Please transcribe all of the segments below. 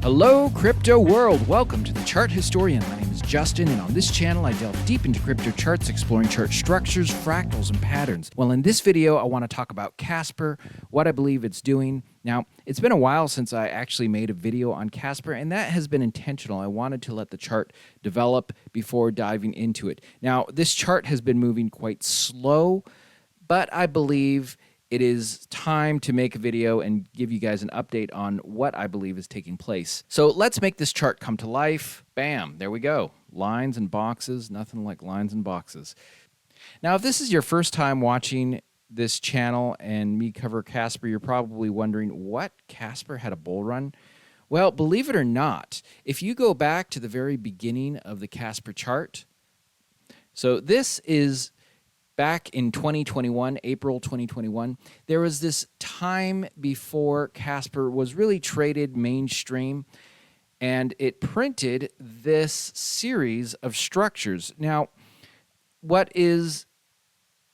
Hello, crypto world. Welcome to the Chart Historian. My name is Justin, and on this channel, I delve deep into crypto charts, exploring chart structures, fractals, and patterns. Well, in this video, I want to talk about Casper, what I believe it's doing. Now, it's been a while since I actually made a video on Casper, and that has been intentional. I wanted to let the chart develop before diving into it. Now, this chart has been moving quite slow, but I believe it is time to make a video and give you guys an update on what I believe is taking place. So let's make this chart come to life. Bam, there we go. Lines and boxes, nothing like lines and boxes. Now, if this is your first time watching this channel and me cover Casper, you're probably wondering, what? Casper had a bull run? Well, believe it or not, if you go back to the very beginning of the Casper chart, so this is back in 2021, April 2021, there was this time before Casper was really traded mainstream, and it printed this series of structures. Now, what is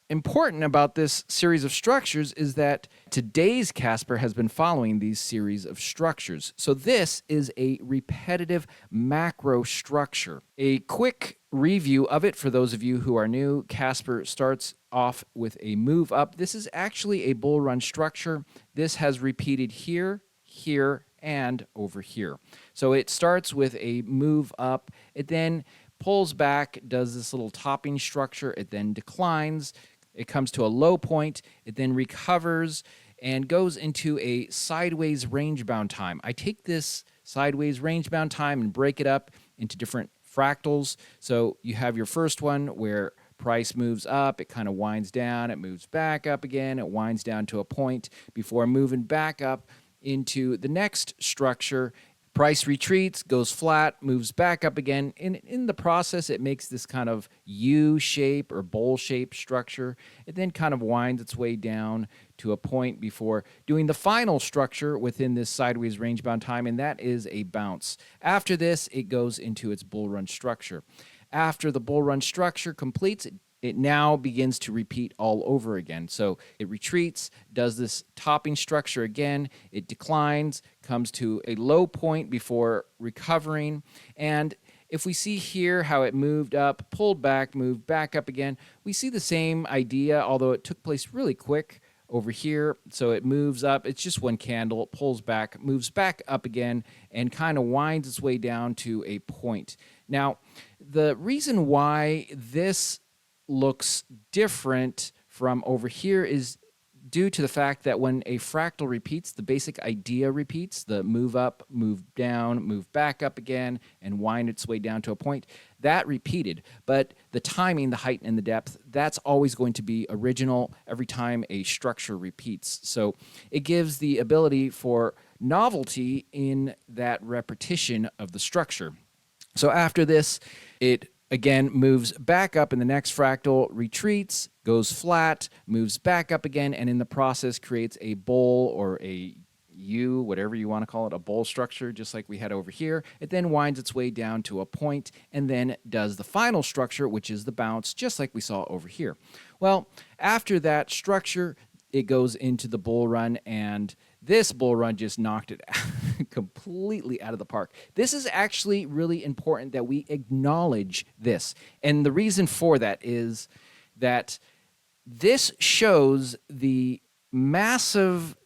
important about this series of structures is that today's Casper has been following these series of structures. So this is a repetitive macro structure. A quick review of it for those of you who are new: Casper starts off with a move up. This is actually a bull run structure. This has repeated here, here, and over here. So it starts with a move up. It then pulls back, does this little topping structure. It then declines. It comes to a low point. It then recovers and goes into a sideways range-bound time. I take this sideways range-bound time and break it up into different fractals. So you have your first one where price moves up, it kind of winds down, it moves back up again, it winds down to a point before moving back up into the next structure. Price retreats, goes flat, moves back up again. In the process, it makes this kind of U shape or bowl shape structure. It then kind of winds its way down to a point before doing the final structure within this sideways range-bound time, and that is a bounce. After this, it goes into its bull run structure. After the bull run structure completes, it now begins to repeat all over again. So it retreats, does this topping structure again, it declines, comes to a low point before recovering. And if we see here how it moved up, pulled back, moved back up again, we see the same idea, although it took place really quick over here. So it moves up, it's just one candle, it pulls back, moves back up again, and kind of winds its way down to a point. Now, the reason why this looks different from over here is due to the fact that when a fractal repeats, the basic idea repeats, the move up, move down, move back up again, and wind its way down to a point. That repeated, but the timing, the height, and the depth, that's always going to be original every time a structure repeats. So it gives the ability for novelty in that repetition of the structure. So after this, it again moves back up in the next fractal, retreats, goes flat, moves back up again, and in the process creates a bowl or a U, whatever you want to call it, a bowl structure, just like we had over here. It then winds its way down to a point and then does the final structure, which is the bounce, just like we saw over here. Well, after that structure, it goes into the bull run, and this bull run just knocked it completely out of the park. This is actually really important that we acknowledge this. And the reason for that is that this shows the massive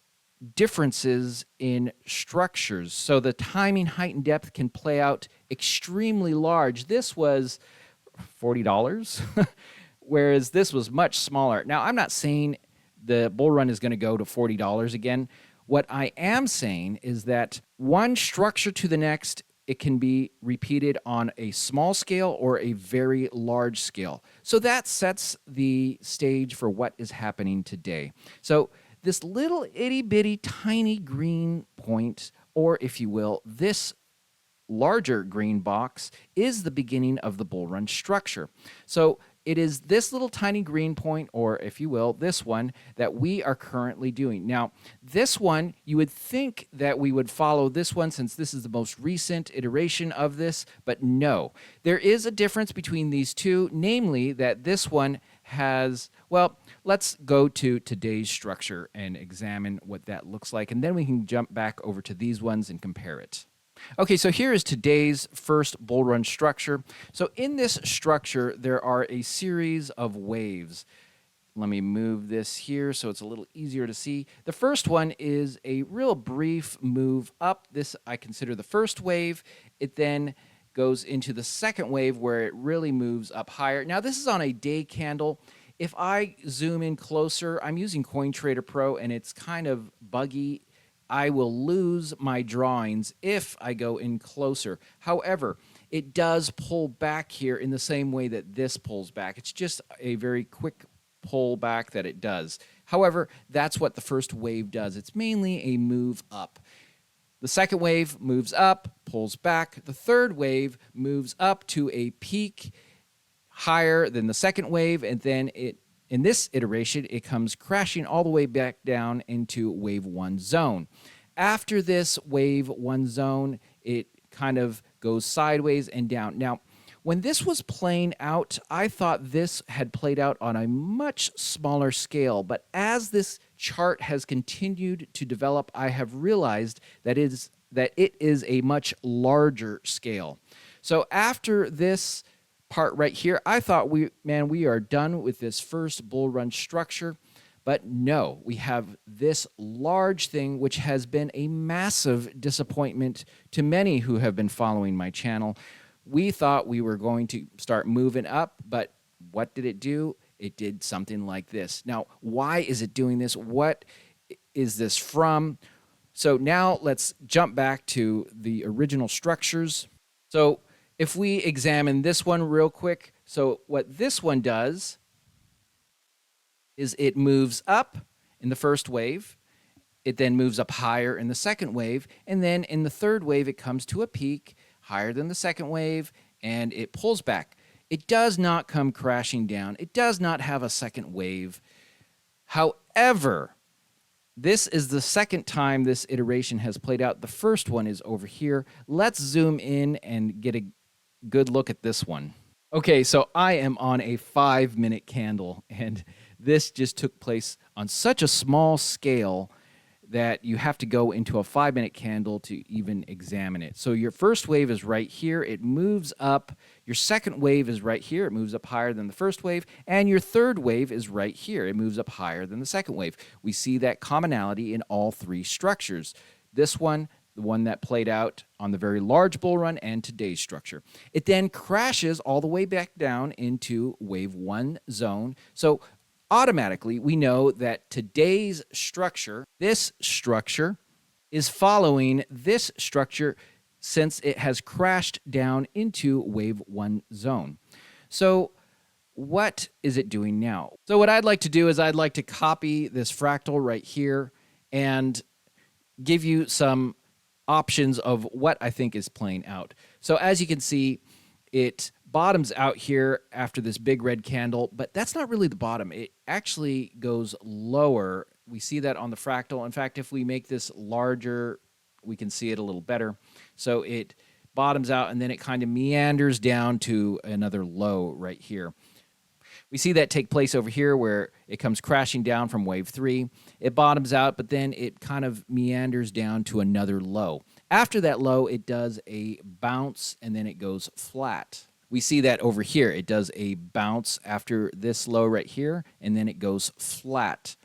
differences in structures. So the timing, height, and depth can play out extremely large. This was $40, whereas this was much smaller. Now, I'm not saying the bull run is going to go to $40 again. What I am saying is that one structure to the next, it can be repeated on a small scale or a very large scale. So that sets the stage for what is happening today. So this little itty-bitty tiny green point, or if you will, this larger green box, is the beginning of the bull run structure. So it is this little tiny green point, or if you will, this one, that we are currently doing. Now, this one, you would think that we would follow this one since this is the most recent iteration of this, but no. There is a difference between these two, namely that this one has, well, let's go to today's structure and examine what that looks like, and then we can jump back over to these ones and compare it. Okay, so here is today's first bull run structure. So in this structure, there are a series of waves. Let me move this here so it's a little easier to see. The first one is a real brief move up. This I consider the first wave. It then goes into the second wave where it really moves up higher. Now this is on a day candle. If I zoom in closer, I'm using CoinTrader Pro and it's kind of buggy. I will lose my drawings if I go in closer. However, it does pull back here in the same way that this pulls back. It's just a very quick pull back that it does. However, that's what the first wave does. It's mainly a move up. The second wave moves up, pulls back. The third wave moves up to a peak higher than the second wave, and then in this iteration, it comes crashing all the way back down into wave 1 zone. After this wave 1 zone, it kind of goes sideways and down. Now, when this was playing out, I thought this had played out on a much smaller scale, but as this chart has continued to develop, I have realized that it is a much larger scale. So after this part right here, I thought we are done with this first bull run structure, but no, we have this large thing which has been a massive disappointment to many who have been following my channel. We thought we were going to start moving up, but what did it do? It did something like this. Now, why is it doing this? What is this from? So now let's jump back to the original structures. So if we examine this one real quick, so what this one does is it moves up in the first wave, it then moves up higher in the second wave, and then in the third wave it comes to a peak higher than the second wave, and it pulls back. It does not come crashing down. It does not have a second wave. However, this is the second time this iteration has played out. The first one is over here. Let's zoom in and get a good look at this one. Okay, so I am on a 5-minute candle, and this just took place on such a small scale that you have to go into a 5-minute candle to even examine it. So your first wave is right here. It moves up. Your second wave is right here. It moves up higher than the first wave. And your third wave is right here. It moves up higher than the second wave. We see that commonality in all three structures. This one, the one that played out on the very large bull run, and today's structure. It then crashes all the way back down into wave 1 zone. So automatically, we know that today's structure, this structure, is following this structure since it has crashed down into wave 1 zone. So what is it doing now? So what I'd like to do is I'd like to copy this fractal right here and give you some options of what I think is playing out. So as you can see, it bottoms out here after this big red candle, but that's not really the bottom. It actually goes lower. We see that on the fractal. In fact, if we make this larger, we can see it a little better. So it bottoms out and then it kind of meanders down to another low right here. We see that take place over here where it comes crashing down from wave 3. It bottoms out, but then it kind of meanders down to another low. After that low, it does a bounce and then it goes flat. We see that over here. It does a bounce after this low right here, and then it goes flat.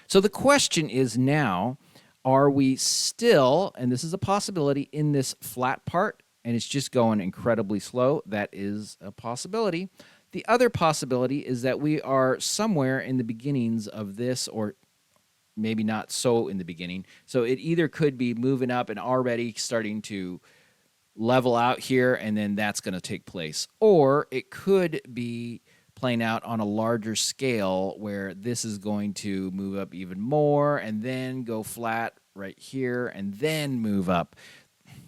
So the question is now, are we still, and this is a possibility, in this flat part, and it's just going incredibly slow? That is a possibility. The other possibility is that we are somewhere in the beginnings of this, or maybe not so in the beginning. So it either could be moving up and already starting to level out here, and then that's going to take place. Or it could be playing out on a larger scale where this is going to move up even more and then go flat right here and then move up.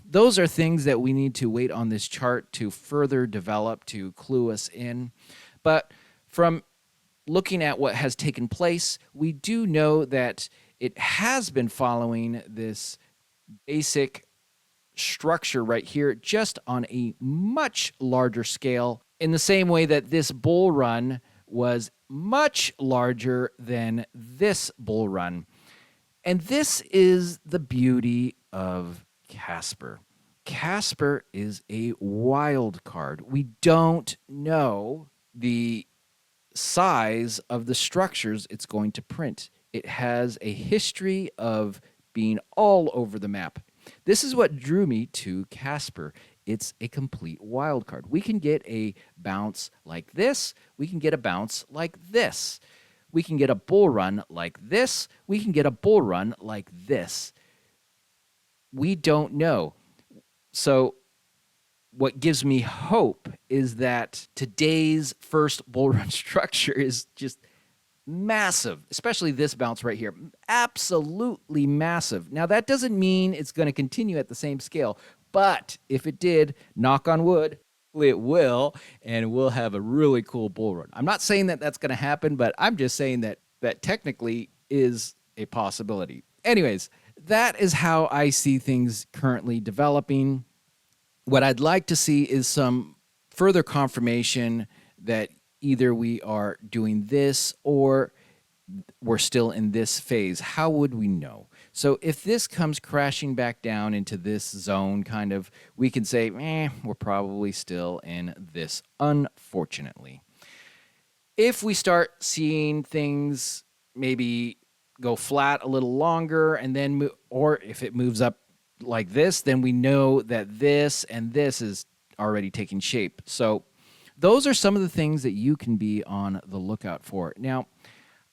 Those are things that we need to wait on this chart to further develop to clue us in. But from looking at what has taken place, we do know that it has been following this basic structure right here, just on a much larger scale, in the same way that this bull run was much larger than this bull run. And this is the beauty of Casper. Casper is a wild card. We don't know the size of the structures it's going to print. It has a history of being all over the map. This is what drew me to Casper. It's a complete wild card. We can get a bounce like this. We can get a bounce like this. We can get a bull run like this. We can get a bull run like this. We don't know. So what gives me hope is that today's first bull run structure is just massive, especially this bounce right here. Absolutely massive. Now, that doesn't mean it's going to continue at the same scale, but if it did, knock on wood, it will, and we'll have a really cool bull run. I'm not saying that that's going to happen, but I'm just saying that that technically is a possibility. Anyways, that is how I see things currently developing. What I'd like to see is some further confirmation that either we are doing this or we're still in this phase. How would we know? So if this comes crashing back down into this zone, kind of, we can say, we're probably still in this, unfortunately. If we start seeing things maybe go flat a little longer and then or if it moves up like this, then we know that this and this is already taking shape. So those are some of the things that you can be on the lookout for. Now,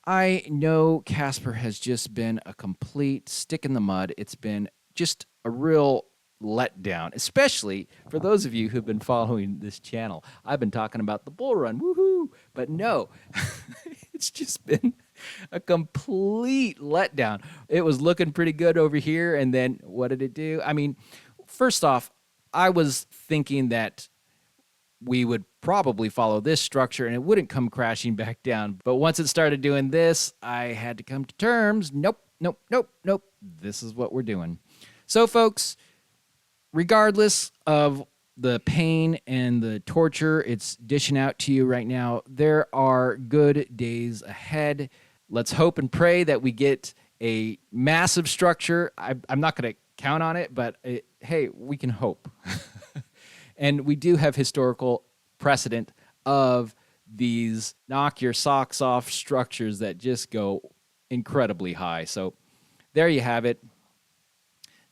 I know Casper has just been a complete stick in the mud. It's been just a real letdown, especially for those of you who've been following this channel. I've been talking about the bull run, woohoo! But no, it's just been a complete letdown. It was looking pretty good over here, and then what did it do? I mean, first off, I was thinking that we would probably follow this structure and it wouldn't come crashing back down. But once it started doing this, I had to come to terms. Nope. This is what we're doing. So, folks, regardless of the pain and the torture it's dishing out to you right now, there are good days ahead. Let's hope and pray that we get a massive structure. I'm not going to count on it, but hey, we can hope. And we do have historical precedent of these knock your socks off structures that just go incredibly high. So there you have it.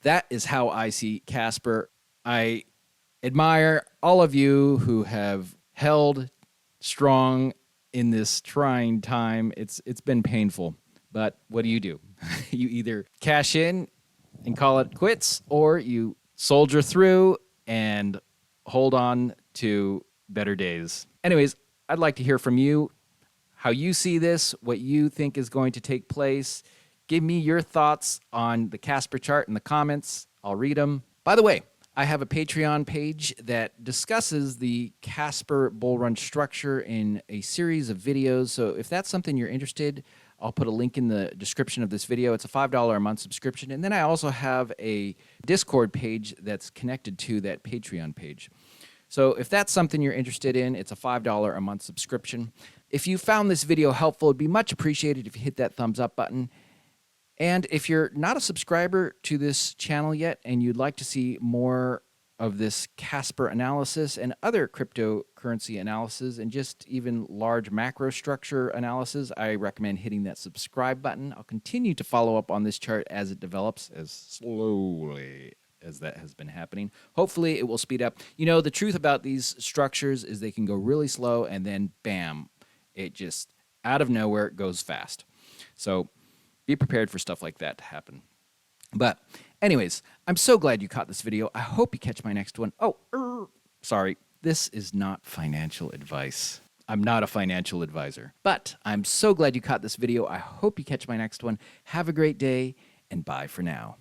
That is how I see Casper. I admire all of you who have held strong in this trying time. It's been painful, but what do? You either cash in and call it quits, or you soldier through and hold on to better days. Anyways, I'd like to hear from you, how you see this, what you think is going to take place. Give me your thoughts on the Casper chart in the comments. I'll read them. By the way, I have a Patreon page that discusses the Casper bull run structure in a series of videos. So if that's something you're interested, I'll put a link in the description of this video. It's a $5 a month subscription. And then I also have a Discord page that's connected to that Patreon page. So if that's something you're interested in, it's a $5 a month subscription. If you found this video helpful, it'd be much appreciated if you hit that thumbs up button. And if you're not a subscriber to this channel yet and you'd like to see more of this Casper analysis and other cryptocurrency analysis and just even large macro structure analysis, I recommend hitting that subscribe button. I'll continue to follow up on this chart as it develops, as slowly as that has been happening. Hopefully it will speed up. You know, the truth about these structures is they can go really slow and then bam, it just out of nowhere goes fast. So be prepared for stuff like that to happen. But anyways, I'm so glad you caught this video. I hope you catch my next one. Sorry, this is not financial advice. I'm not a financial advisor, but I'm so glad you caught this video. I hope you catch my next one. Have a great day, and bye for now.